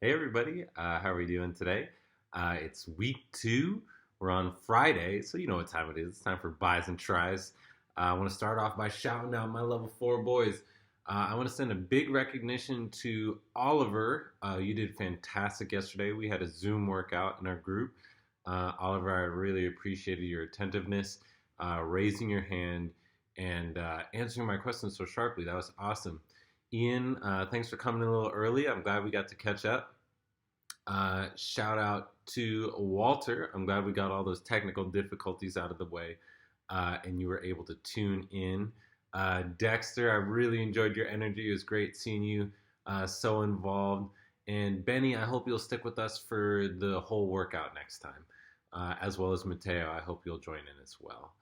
Hey everybody, how are we doing today? It's week 2. We're on Friday, so you know what time it is. It's time for buys and tries. I want to start off by shouting out my level 4 boys. I want to send a big recognition to Oliver. You did fantastic yesterday. We had a Zoom workout in our group. Oliver, I really appreciated your attentiveness, raising your hand, and answering my questions so sharply. That was awesome. Ian, thanks for coming a little early. I'm glad we got to catch up. Shout out to Walter. I'm glad we got all those technical difficulties out of the way and you were able to tune in. Dexter, I really enjoyed your energy. It was great seeing you so involved. And Benny, I hope you'll stick with us for the whole workout next time, as well as Mateo. I hope you'll join in as well.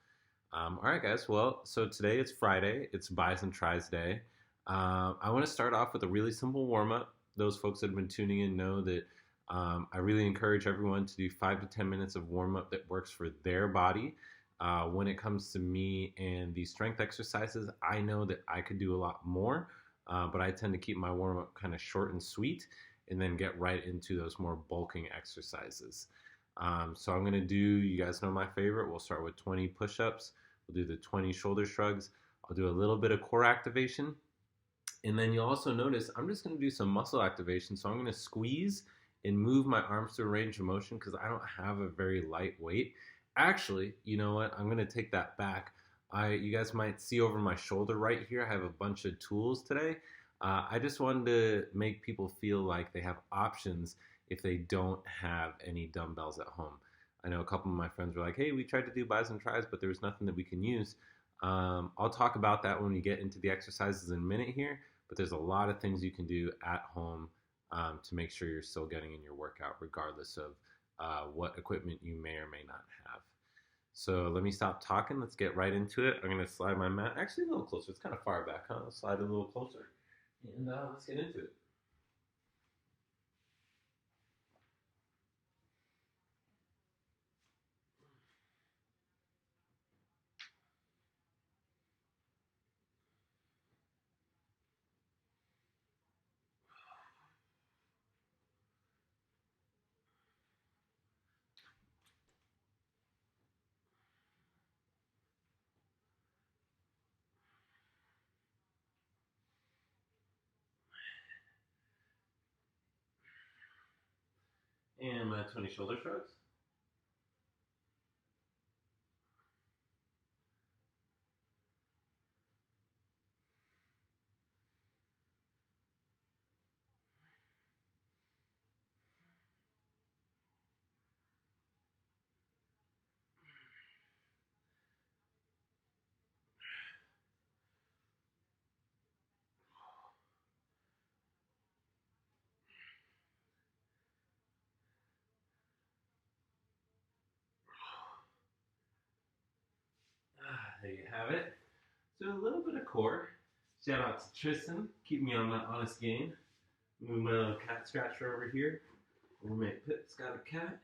All right, guys. Well, so today it's Friday. It's Buys and Tries Day. I want to start off with a really simple warm up. Those folks that have been tuning in know that I really encourage everyone to do 5 to 10 minutes of warm up that works for their body. When it comes to me and these strength exercises, I know that I could do a lot more, but I tend to keep my warm up kind of short and sweet and then get right into those more bulking exercises. So I'm going to do, you guys know my favorite. We'll start with 20 push ups, we'll do the 20 shoulder shrugs, I'll do a little bit of core activation. And then you'll also notice I'm just going to do some muscle activation. So I'm going to squeeze and move my arms to a range of motion because I don't have a very light weight. Actually, you know what? I'm going to take that back. You guys might see over my shoulder right here, I have a bunch of tools today. I just wanted to make people feel like they have options if they don't have any dumbbells at home. I know a couple of my friends were like, hey, we tried to do buys and tries, but there was nothing that we can use. I'll talk about that when we get into the exercises in a minute here, but there's a lot of things you can do at home to make sure you're still getting in your workout, regardless of what equipment you may or may not have. So let me stop talking. Let's get right into it. I'm going to slide my mat actually a little closer. It's kind of far back, huh? I'll slide it a little closer. And let's get into it. And my 20 shoulder shrugs. There you have it. So a little bit of core. Shout out to Tristan, keep me on my honest game. Move my little cat scratcher over here. Roommate Pip's got a cat.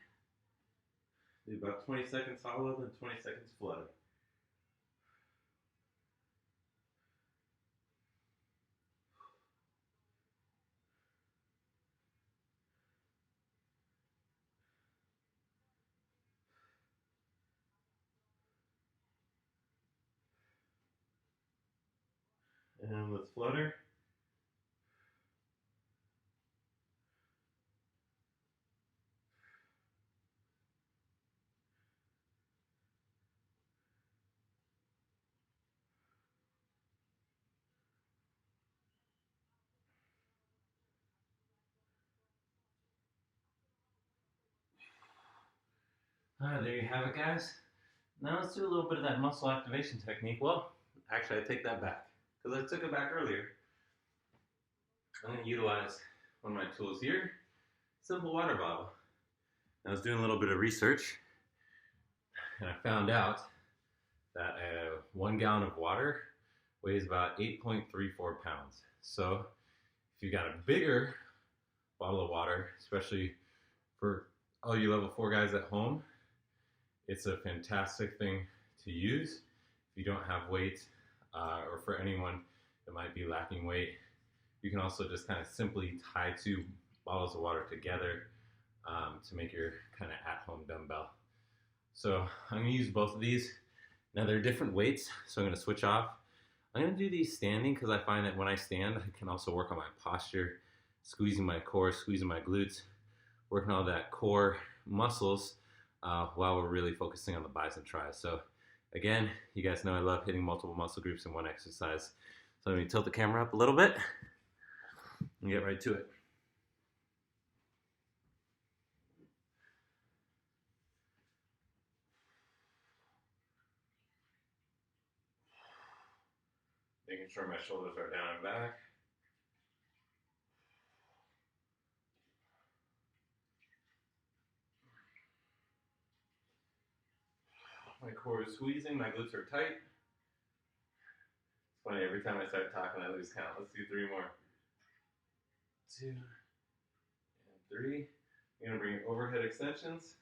Do about 20 seconds hollow, then 20 seconds flutter. And let's flutter. Alright, there you have it, guys. Now let's do a little bit of that muscle activation technique. Well, actually, I take that back because I took it back earlier. I'm going to utilize one of my tools here, simple water bottle. I was doing a little bit of research and I found out that 1 gallon of water weighs about 8.34 pounds. So if you got a bigger bottle of water, especially for all you level 4 guys at home, it's a fantastic thing to use if you don't have weight or for anyone that might be lacking weight. You can also just kind of simply tie to bottles of water together to make your kind of at-home dumbbell. So I'm going to use both of these. Now they're different weights, so I'm going to switch off. I'm going to do these standing because I find that when I stand, I can also work on my posture, squeezing my core, squeezing my glutes, working all that core muscles while we're really focusing on the bis and tris. So again, you guys know I love hitting multiple muscle groups in one exercise. So let me tilt the camera up a little bit and get right to it. Making sure my shoulders are down and back. My core is squeezing, my glutes are tight. It's funny, every time I start talking, I lose count. Let's do 3 more. 2 and 3. I'm gonna bring overhead extensions.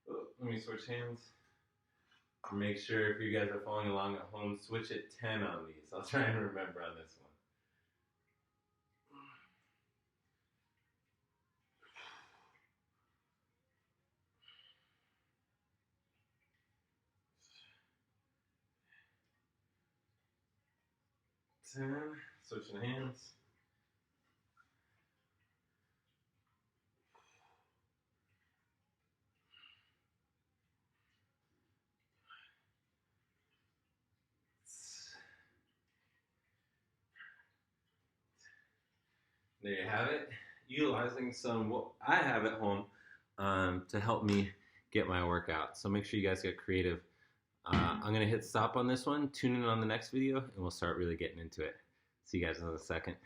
Oh, let me switch hands. Make sure if you guys are following along at home, switch at 10 on these. I'll try and remember on this one. Switching hands. There you have it. Utilizing some what I have at home to help me get my workout. So make sure you guys get creative. I'm going to hit stop on this one, tune in on the next video, and we'll start really getting into it. See you guys in a second.